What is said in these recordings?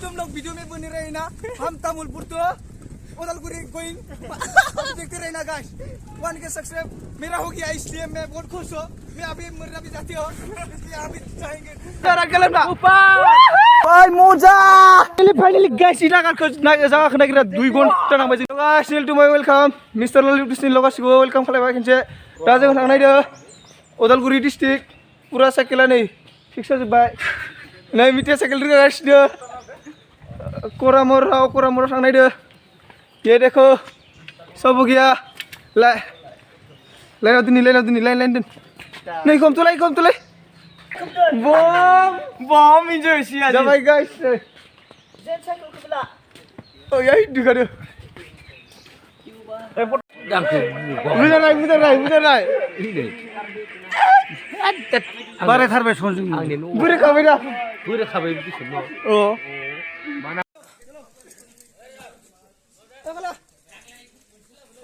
तुम लोग वीडियो में बने रहे ना, हम तामुलपुर तो उदलगुरी गोइंग देखते रहे ना गाइस। 1K सब्सक्राइब मेरा हो गया, इसलिए मैं बहुत खुश हूँ। मैं अभी मरना भी चाहती हूँ, इसलिए अभी जाएंगे। भाई मोजा फाइनली गाइस इना गाखो जागा खोनागिरा 2 घन्टा नांबाय जों। Guys to my welcome mister Lalit district लगासिबो वेलकाम खालामबाय खनसे। दा जों थांनायदो उदालगुरि डिस्ट्रिक्ट पुरा साइकेला नै फिक्स जाजोबबाय। नै मिटे साइकेल रोगागासिनो कोरामर थांनायदो। ये देखो सब हो गया। लाइन दोन नहीं कम तो लाई बम एंजॉय सिया जाबाय गाइस जेन साइकेल खबला ओ याय दिखादो बुजानाय बारे थारबाय सनजों बुरे खाबाय बिदिसो न अ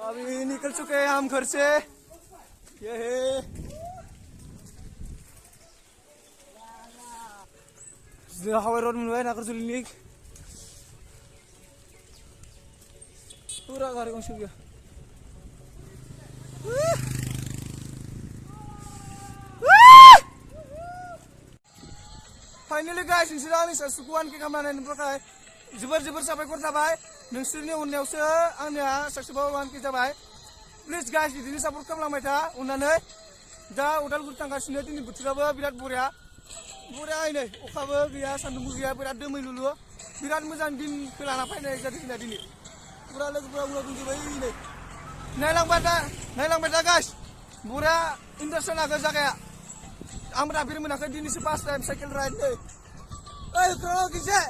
अभी निकल चुके हैं हम घर से। ये है हाईवे रोड में नागारजुली पूरा गाड़ी गंसे गया। फाइनली गाइस नोंसोर आंनि साबस्क्राइब 1K खालामनानै थाखाय जोबोर साबायखर थाबाय। नोंसोरनि अननायावसो आंनिया साबस्क्राइब 1K जाबाय। प्लिज गाइस बिदिनो सापर्ट खालामलांबाय था अननानै। दा उदालगुरि थांगासिनो, दिनै बोथोराबो बिराद बरिया नै अखाबो गैया सान्दुंबो गैया, बिराद दोमैलुलु बिराद मोजां दिनखौ लाना फैनाय जादों जोंना दिनै। पुरा लोगोफोरा उनाव दंजोबबाय नै नायलांबाय दा गाइस बरिया इन्टारेस्ट लागो जागाया। आं दाफेरनो मोनाखै, दिनैसो फार्स्ट टाइम साइकेल राइड नै। ओइ गिसे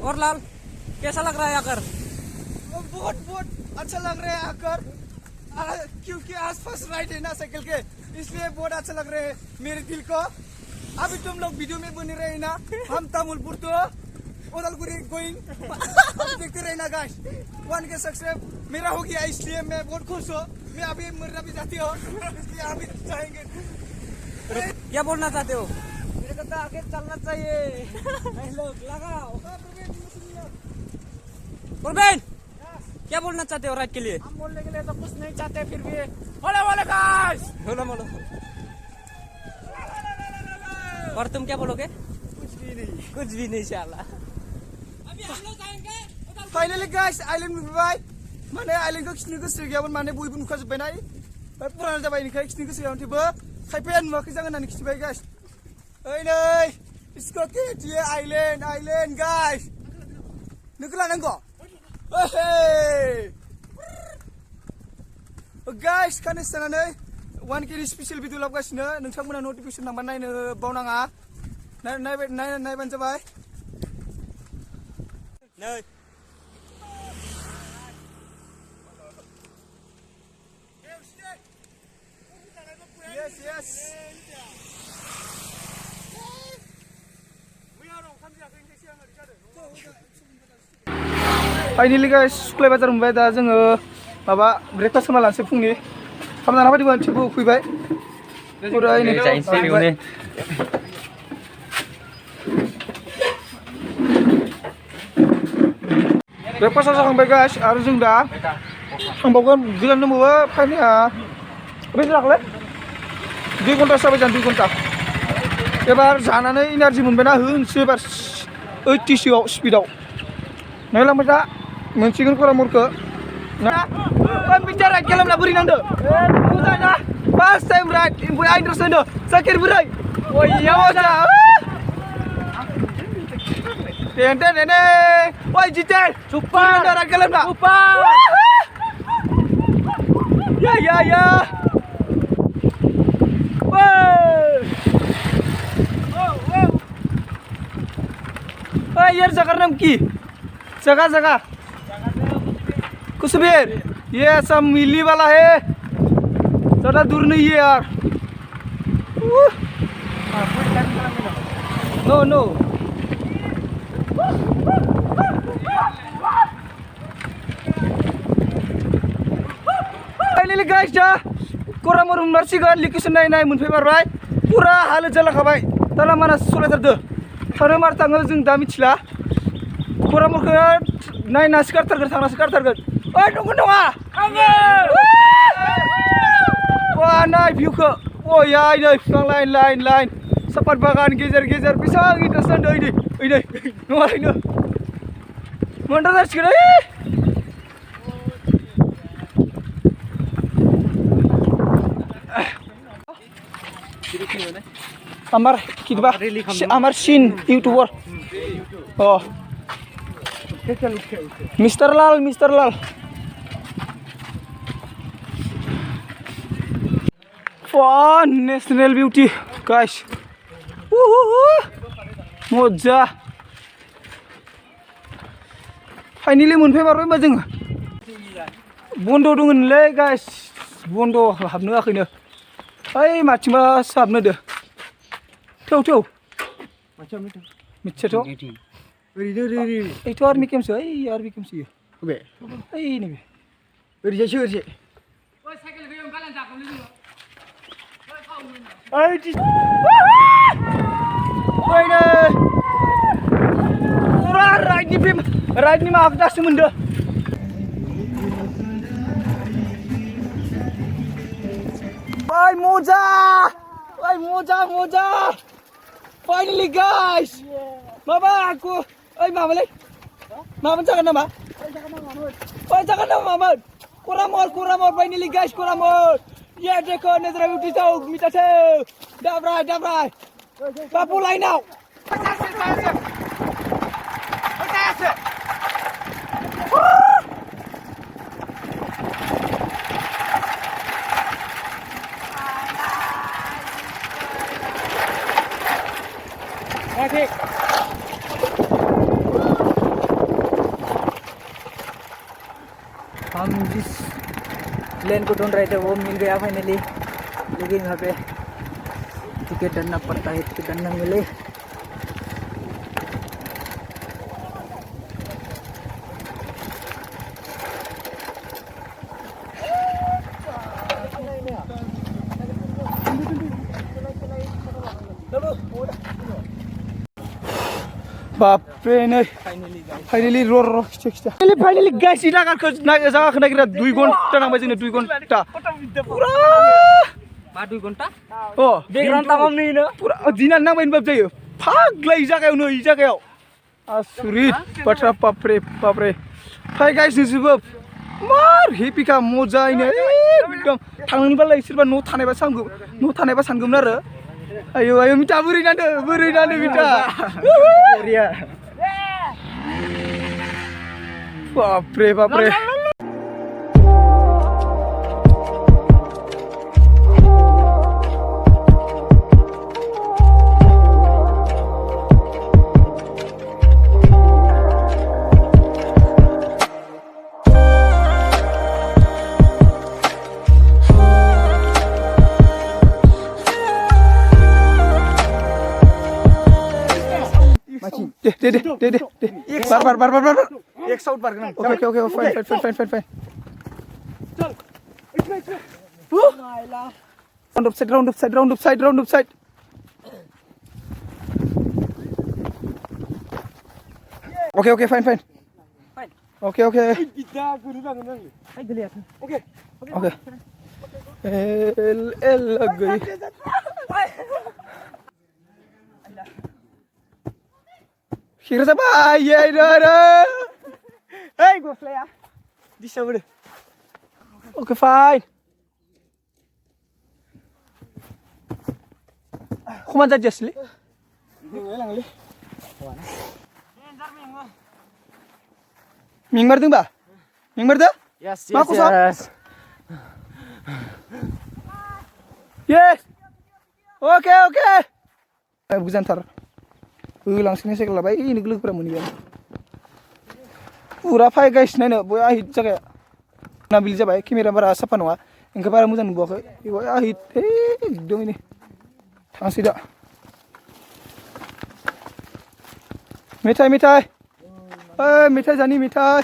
और लाल कैसा लग रहा है आकर? बहुत अच्छा लग रहा है आकर, क्योंकि आसपास राइड है ना साइकिल के, इसलिए बहुत अच्छा लग रहा है मेरे दिल को। अभी तुम लोग वीडियो में बने रहे ना, हम तामुलपुर तो उदलगुरी गोइंग देखते रहे ना गाइस। 1K सब्सक्राइब मेरा हो गया, इसलिए मैं बहुत खुश हूँ। मैं अभी मरना भी चाहती हूँ, इसलिए अभी जाएंगे। क्या बोलना चाहते हो? मेरे को तो आगे चलना चाहिए। लगाओ परवीन, क्या बोलना चाहते हो राइड के लिए? हम बोलने के लिए तो कुछ नहीं चाहते, फिर भी बोले गाइस बोलो। और तुम क्या बोलोगे? कुछ भी नहीं इंशाल्लाह। अभी हम लोग जाएंगे फाइनली गाइस आइलैंड में भाई। माने आइलैंड को खिनो गोसो गैयामोन, माने बयबो नुखाजोब्बाय ना पुराना जाबाय, बेनिखायनो खिनो गोसो गैयामोन, थेवबो खायफाया नुवाखै जागोन होननानै खिथिबाय गाइस। ओइ नै इसको केटिए आइलैंड गाइस नोंखौ लानांगौ। गाइस खानैसो थानानै 1K नि स्पेसियेल भिडिअ लाबोगासिनो, नोंथांमोना नटिफिकेसन नांबा नायनो बावनाङा, नायबानो जाबाय। नै yes फाइनली गाइस सुक्लाय बाजार मोनबाय। दा जोङो माबा ब्रेकफास्ट खालामना लानोसै, फुंनि खालामना फैदोंमोन थेवबो उखैबाय ब्रेकफास्टआ जाखांबाय गाइस। आरो जों दा थांबावगोन, गोजान दंबावो फैनाया बेसे जाखोलै 2 घन्टासो जाबाय जानो, 2 घन्टा। एबार जानानै एनार्जि मोनबायना होनोसै एबार 80 स्पिडाव नायलांबाय दा मोनसिगोन कोरामरखौ। बिचार राइड खालामना बोरै नांदो? मोजां ना, फार्स्ट टाइम राइड ओमफ्राय आं इन्टारेस्ट नांदो साइकेल बोरै ओइया मोजां। Woi Jitel, Super. darah kalian nak? Super. Ya. Woi. Woi यार जगह नाम की? जगह. कुछ ये सब मिली वाला है. ज़्यादा दूर नहीं है यार. No. Finally guys dah kurang merum narsigan location naik मोनफैबाय पूरा हालत जालाखाबाय दाना माना सलायथारदो थांनो मार थाङो जों दा मिथिला kurang मरखो नायना सिखारथारगोन थांना सिखारथारगोन ओइ नंगौ नङा आङो wah नाय भिउखौ ओइ नै बिफां लाइन सापात बागान गेजेर बेसां इन्टारेस्ट जादों नै नङालायनो मोनदा जासिगोन আমার কিবা আমার সিন ইউটিউবার মিস্টার লাল Fun national beauty guys moja finally मोनफैबाय होनबा जों बन्द दङलै guys बन्द हाबनो आखैनो ओइ माथिंबा हाबनो दो थौ मिथियाथ' ओरैनो एथ' आर्मि केम्पसो ओइ आर्मि केम्पसो बबे ओइ नैबे ओरैजायसो ओइ साइकेल गैया ओंखारलां जागौलै जोङो ओइ नै पुरा राइडनि माबाखौ दासो मोनदो ओइ मोजा finally guys माबा aku माबालै मामोन जागोन नामा जागोन नामा मामोन Kuramor finally guys Kuramor ये देखो नजरा ब्यूटी जाओ मिटा थे dabrai बापू लाइन आओ हम जिस लेन को ढूंढ रहे थे वो मिल गया फाइनली लेकिन यहाँ पे टिकट करना पड़ता है टिकट न मिले बापरे नै फाइनली फाइनली गाइस इलाकाखौ जागाखौ नागिरा 2 घन्टा नांबाय जोंनो 2 घन्टा पुरा मा 2 घन्टा बेकग्राउन्ड तामामनिनो पुरा दिनानो नांबाय होनबाबो जायो फाग्ला जागायावनो इ जागायाव आसुरित बाथ्रा बापरे फाय गाइस नोंसोरबो मार हेपिखा मजायैनो एकदम थांनोबालाय सोरबा न' थानायबा सानगौमोन आरो ayo minta beri nanda minta Ria Bapre deh bar एक साउट बार गना okay fine round of side okay fine okay log गई Kira siapa? Ya ada. Hey, gue play ya. Bisa udah. Oke, fine. Kuman aja sih. Mingmarदों बा Mingmarदों Yes, मा yes, खसा yes. Yes Oke oke गोजानथार होलांसिनो साइकेल लाबाय इनो लोगोफोरा मोनहैबाय पुरा फायगासिनो नायनो बया हिट जागाया मोनाबिलि जाबाय केमेरा बारा साफा नङा ओंखाय बारा मोजां नुबावाखै बया हिट एकदम इनो थांसै दा मेथाइ मेथाइ मेथाइ जानि मेथाइ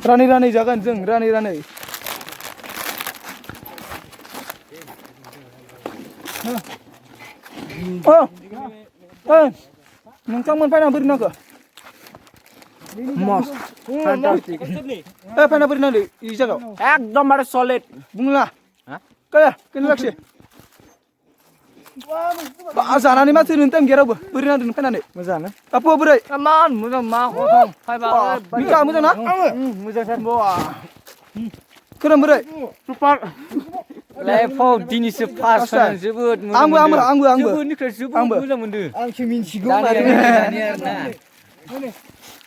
रानै रानै जागोन जों रानै रानै नोंथांमोन फैना बोरै नांगौ Most fantastic. फैना बोरै नांदो इ जायगायाव एकदमबारे solid. बुंला हा? कया केन लाखियो जानानै माथो होनो टाइम गैया रावबो बोरै नांदों फैनानै मोजाङानो आपु बोरै Come on, मोजां मा खथं फायबा मिका मोजां ना मोजांथार खोरोम बोरै सुपार लाइफआव दिनैसो फार्स्ट जोबोद मोजां आंबो जोबोदनिफ्राय जोबोद मोजां मोनदों आंसो मिन्थिगौ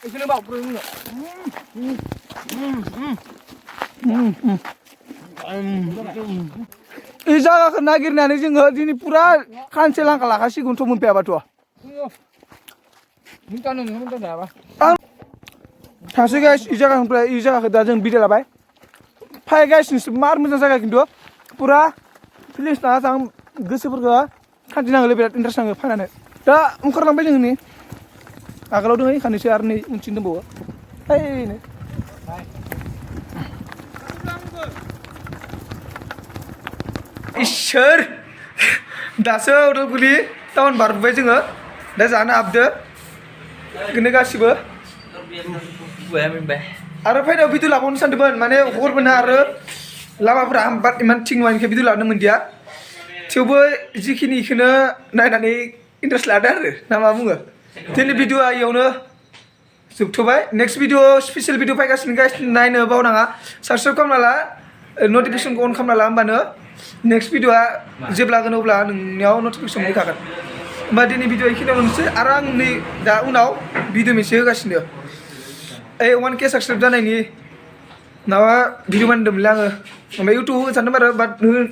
बेखौनो बावग्रो इ जायगाखौ नागिरनानै जोङो दिनै पुरा खानसे लांखा लाखासिगोनथ' मोनफैयाबाथ' थांसै गाइस इ जायगाखौ दा जों बिदाय लाबाय फाय गाइस नोंसोर मार मोजां जायगा खिन्थु पुरा फिलिंस लाना थां गोसोफोरखौ खान्थि नाङोलै बिराद इन्टारेस्ट नाङो फायनानै दा ओंखारलांबाय जों नै आगोलाव दङ खानैसो आरो नै उनथिं दंबावो ओइनो इसोर दासो उदालगुरि टाउन बारबोबाय जोङो दा जानो हाबदो बेनो गासिबो आरो फैनायाव भिडिअ लाबावनो सानदोंमोन माने हरबोना आरो लामाफोरा इमान थिग नङानिखाय भिडिअ लानो मोनदिया थेवबो जिखिनि इखौनो नायनानै इन्टारेस्ट लादो आरो ना मा बुङो दिनै भिडिअआ इयावनो जोबथ'बाय नेक्स्ट भिडिअ स्पेसियेल भिडिअ फैगासिनो गाइस नायनो बावनाङा साबसक्राइब खालामना ला नटिफिकेसनखौ अन खालामना ला होमबानो नेक्स्ट भिडिअआ जेब्ला होगोन अब्ला नोंनियाव नटिफिकेसन फैखागोन होमबा दिनै भिडिअ इखिनियाव मोनसे आरो आं नै दा उनाव भिडिअ मोनसे होगासिनो 1K साबसक्राइब जानायनि माबा भिडिअ बानायदोंमोनलै आङो ओमफ्राय इउटुबाव होनो सानदोंमोन आरो बाट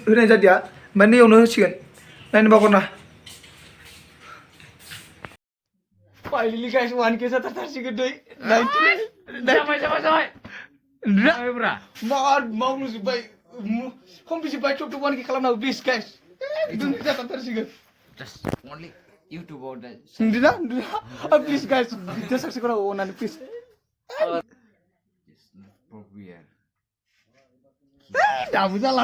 होनाय जादिया ओमफ्राय नैयावनो होसिगोन नायनो बावगारना फाइनेलि गाइस 1K जाथारसिगोन दै जाबाय मावलुजोब्बाय कमप्लिटजोब्बाय टप 1K खालामनांगौ प्लिज गाइस जाथारसिगोन only YouTube or that नुदोंना प्लिज गाइस भिडिअ साबसक्राइब खालामनांगौ अननानै प्लिज दाबो जाला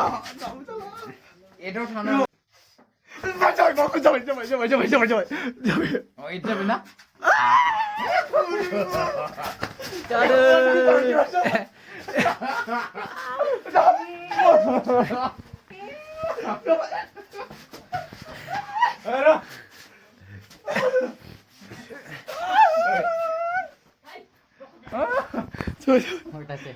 एदाव थानो जाबाय इट जाबाय ना जादों हटासे